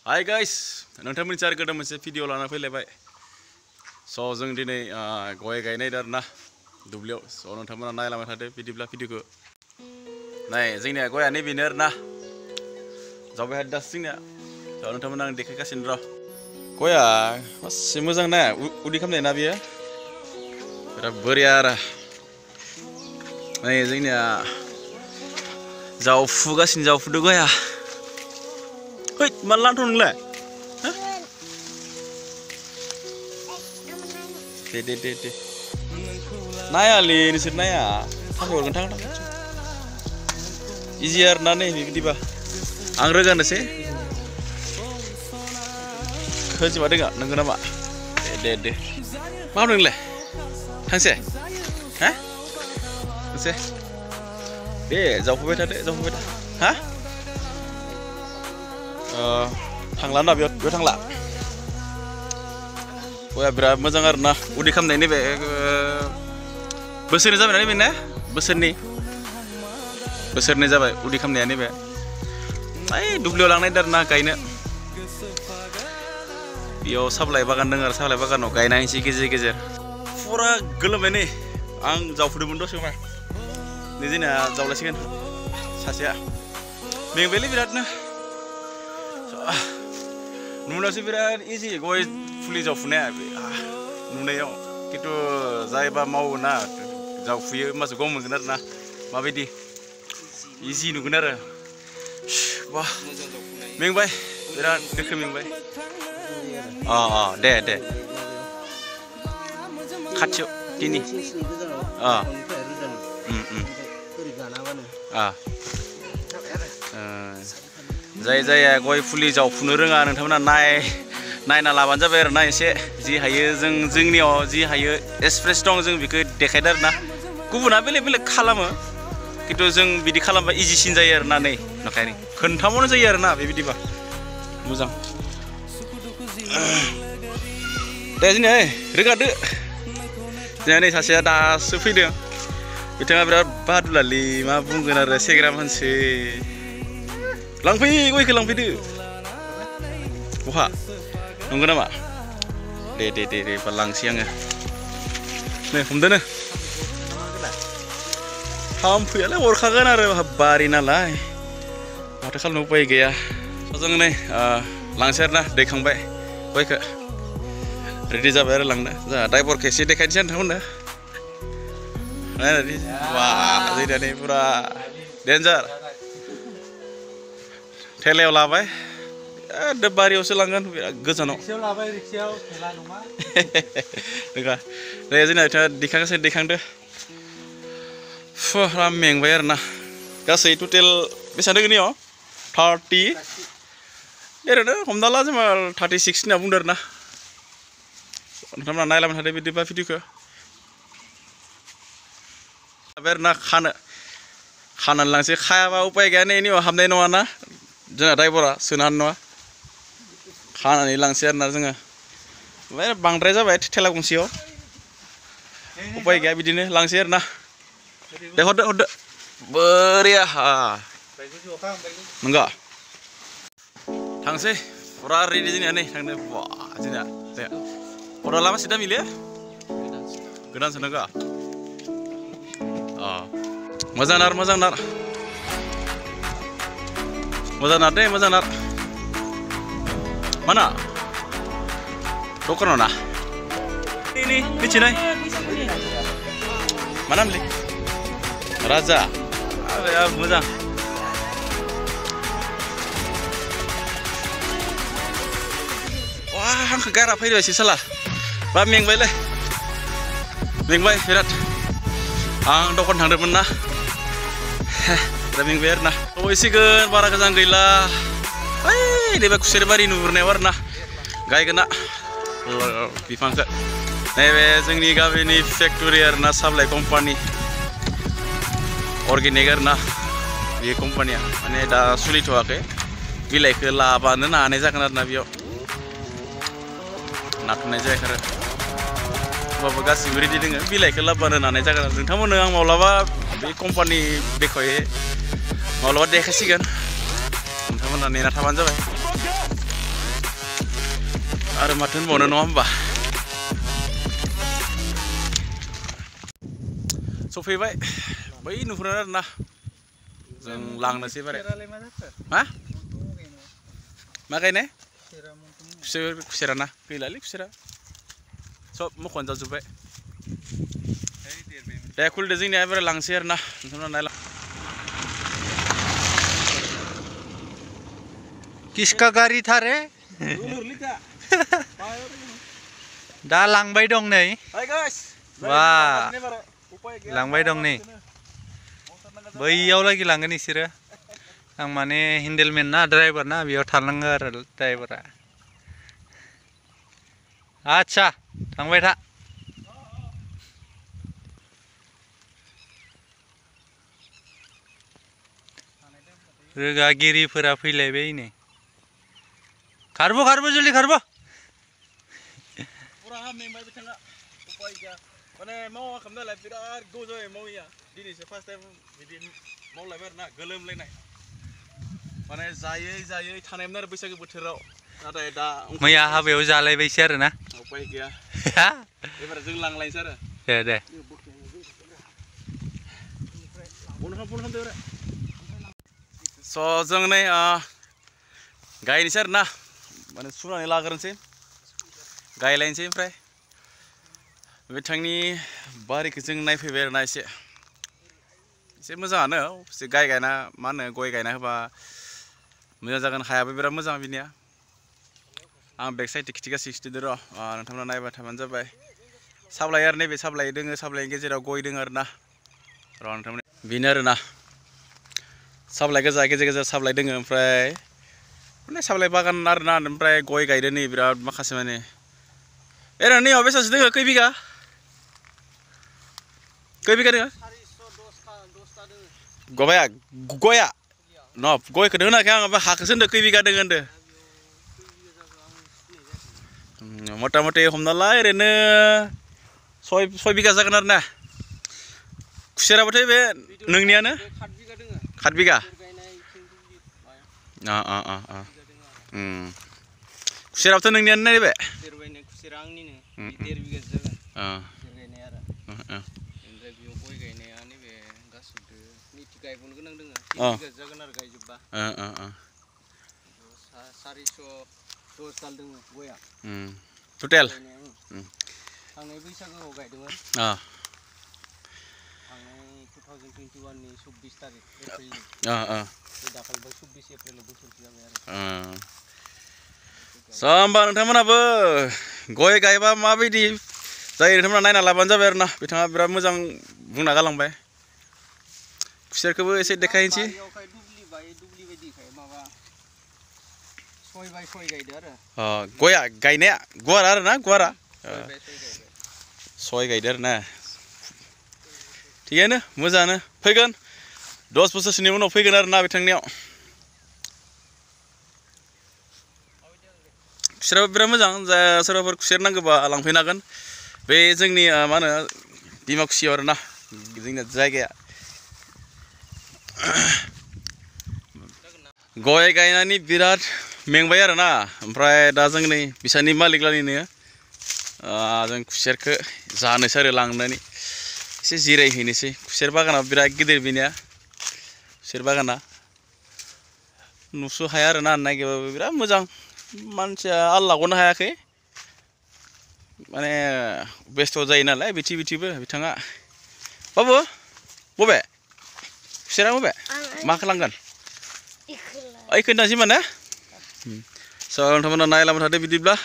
Hi guys, nonton mencari kedai masih video lana file baik. So jeng dini gaya gaya ini darna dublio. So nonton mana naik lama tadi video ke. Nah, jeng ni gaya ni biner na. Jauh ada sini ya. So nonton mana dekat kasih nro. Gaya masih muzang na. Udi kamu na biya. Kira beriara. Nah, jeng ni jauh fugas jauh fudu gaya. Hei, malah turun le. De. Naya li, ni sir naya. Tapi orang tang. Easier nane, tiba. Anggra kan sih? Kerja mana enggak? Nenggu nama. De. Mana le? Tang sih? Hah? Tang sih? De, jauh beda. Hah? Thangla na biar thangla. Gua berat mazang arna. Udi kam ini be. Besar ni zaman ini be. Besar ni zaman. Udi kam ini be. Ay dublio lang na darna kaina. Bio sablay bagan dengar sablay bagan no kaina si kejer. Pura gelem ini. Ang jauh fudu mundo sih mah. Ni zina jauh lagi kan. Sasia. Ming beli berat na. Nuna sih berat easy, gue fully jauh punya, nuna yang gitu, saya mau na jauh fuy masuk gue mungkin na, mabedi easy nu benar, wah, mingbai, berat dek mingbai, de, kacau ini, Jaya goi fully jauh puno renga nonton mana naik lawan jaber na ese ji hayo jengniaw ji hayo express dong jeng biko dekai dar na gubuna bele kalama gitu jeng bidi kalama easy sin jaya na nei nakani kontamono jaya na bebidi ba muzang deh sini rega de jane sasia da sufideng bitanga berat badula lima bungkeun ara segram hanse langpi, gue ke langpi deh. Wah, nunggu nama. De, palang siang ya. Nih, humda nih. Hampu ya lah, worka kan ada bari nalai. Ada kalau nupai gaya. Sosong nih, langser nah, dekang baik. Gue ke. Ready jabar lang dah. Driver kesi dekan sian tahun dah. Nah, wah, jadi nih pura danger. Tele labai, ada bari usulangan gazano. Riksau labai, riksau tela numa. Dengar, dari sini ada dikang deh. Fuh, rameng bayar na. Kasih itu tel bisa ada gini oh, 30. Ya ada, homdala cuma 36 ni abang dah na. Nama naik lawan ada video ke. Bayar na khana langsir kaya apa upaya gani ini wah hamdai noana. Jangan driver sunan noa, khana ni langsir na jangan. Bayar bang driver bayar tela kungsio. Upaya gaya bidine langsir na. Deh hoda, beriah. Enggak. Thang sih, pura ready sini aneh, thang ni wah sini ya. Pura lama sudah milih ya? Gedan sana enggak? Mazang nar. Mazang nar. Mana? Dokter mana? Ini Cina. Mana beli? Raja. Ya mazang. Wah, hang kegarap ini sih salah. Baming baik le. Ming baik berat. Ang dokon hang demen nah. Raming bear nah. Oh isi kan para kesang gila. Hai, dia bagus sekali nur newar nah. Gaya kena. Bifang ke. Neve jengni gawe ni factory na supply company. Organizer nah. Ini company ya. Ane da sulit wake. Bilai ke laban na ane jakna na bio. Nak na jakar. Bapak kasih beri di dengan bilai ke laban na ane jakna. Tamu nang mau laba di company dekoye. Mau lewat deh kasih kan, teman-teman nina taman coba. माथो होनबावनो नङा होमबा सफैबाय बै नुहुरो आरोना जों लांनोसै बारे मा मा गायनाय खुसेरा ना गैलालै खुसेरा सब मख'नो जाजोब्बाय दे खुलिदो जोंनिया एबारे लांसै आरोना नोंथांमोना नायलां किसका गारि था रे दा लांबाय दं नै बा लांबाय दं नै बैयाव लागि लांगोन इसोरो आं माने हेन्डेलमेन ना ड्राइभार ना बेयाव थानांगौ आरो ड्राइभारा आच्छा थांबाय था रोगागिरिफोरा फैलायबाय नै खारबो जल्दि खारबो पुरा मेंबाय बिथाङा उपाय गैया माने मावा खालामनालाय बिराद गोबाव जाबाय मावैया दिनैसो फार्स्ट टाइम बिदि मावलायबाय आरोना गोलोमलायनाय माने जायै थानायमोन आरो बैसागो बोथोराव नाथाय दा मैया हाबायाव जालायबायसै आरो ना उपाय गैया एबार जों लांलायनोसै आरो दे स' जों नै गायनोसै आरोना माने सुनानै लाग्रोनोसै गायलायनोसै ओमफ्राय बिथांनि बारिखौ जों नायफैबाय आरोना एसे मोजाङानो एसे गायना मा होनो गय गायना होबा मोजां जागोन हायाबो बिराद मोजां बिनिया आं बेक साइडथिं खिथिगासिनो र' नोंथांमोना नायबाय थाबानो जाबाय साब्लाय आरो नैबे साब्लाय दोङो साब्लायनि गेजेराव गय दोङो आरोना र' नोंथांमोन बेनो आरोना साब्लाय गोजा गेजेर साब्लाय दोङो ओमफ्राय माने साब्लाय बागान आरोना ओमफ्राय गय गायदो नै बिराद माखासे माने एरैनो नैयाव बेसेबांसो दोङो खै बिगा दोङो गया न गयखौनो होनाखै आं हाखौसो होनदों खै बिगा दोङो होनदों मथा मथि हमना ला ओरैनो 6 बिगा जागोन आरो ना खुसेराबाथाय बे नोंनियानो 8 बिगा खुसेराबाथ' नोंनियानो नायबाय खुसेरा आंनिनो 1.5 बिगासो जागोन खुसेर गायनाय आरो ओमफ्राय बेयाव गय गायनाया नैबे गासिबो निथि गायबावनो गोनां दोङो 3 बिगासो जागोन आरो गायजोबबा 410 दाल दोङो गया टटेल थांनाय बैसागोआव गायदोंमोन थांनाय 2021 नि 26 तारिख एप्रिलनि दाखालिबो 26 एप्रिलाव बोसोरसे जाबाय आरो स' होमबा नोंथांमोनाबो गय गायबा माबायदि जायो नोंथांमोना नायना लाबानो जाबाय आरोना बिथाङा बिराद मोजां बुंना गालांबाय खुसेरखौबो एसे देखायनोसै दुब्लि बायदिखाय माबा 6 बाय 6 गायदो आरो गया गायनाया गुवार आरोना गुवारा 6 गायदो आरोना थिगानो मोजाङानो फैगोन 10 बोसोरसोनि उनाव फैगोन आरोना बिथांनियाव खुसेराबो बिराद मोजां सोरबाफोर खुसेर नांगौबा लांफैनो हागोन बे जोंनि मा होनो डिमाकुसियाव आरोना जोंनि जायगाया गय गायनानै बिराद मेंबाय आरोना ओमफ्राय दा जों नै बिसानि मालिकलानिनो जों खुसेरखौ जानोसै आरो लांनानै एसे जिरायहैनोसै खुसेर बागाना बिराद गिदिर बेनिया खुसेर बागाना नुसो हाया आरोना नायगिरबाबो बिराद मोजां मानसिया आल्लाखौनो हायाखै माने बेस्थ' जायो नालाय बिथिबो बिथाङा बाबु बबे खुसेरा बबे माखौ लांगोन ओइखौ होनसै माने स' नोंथांमोना नायलांबाय थादो बिदिब्ला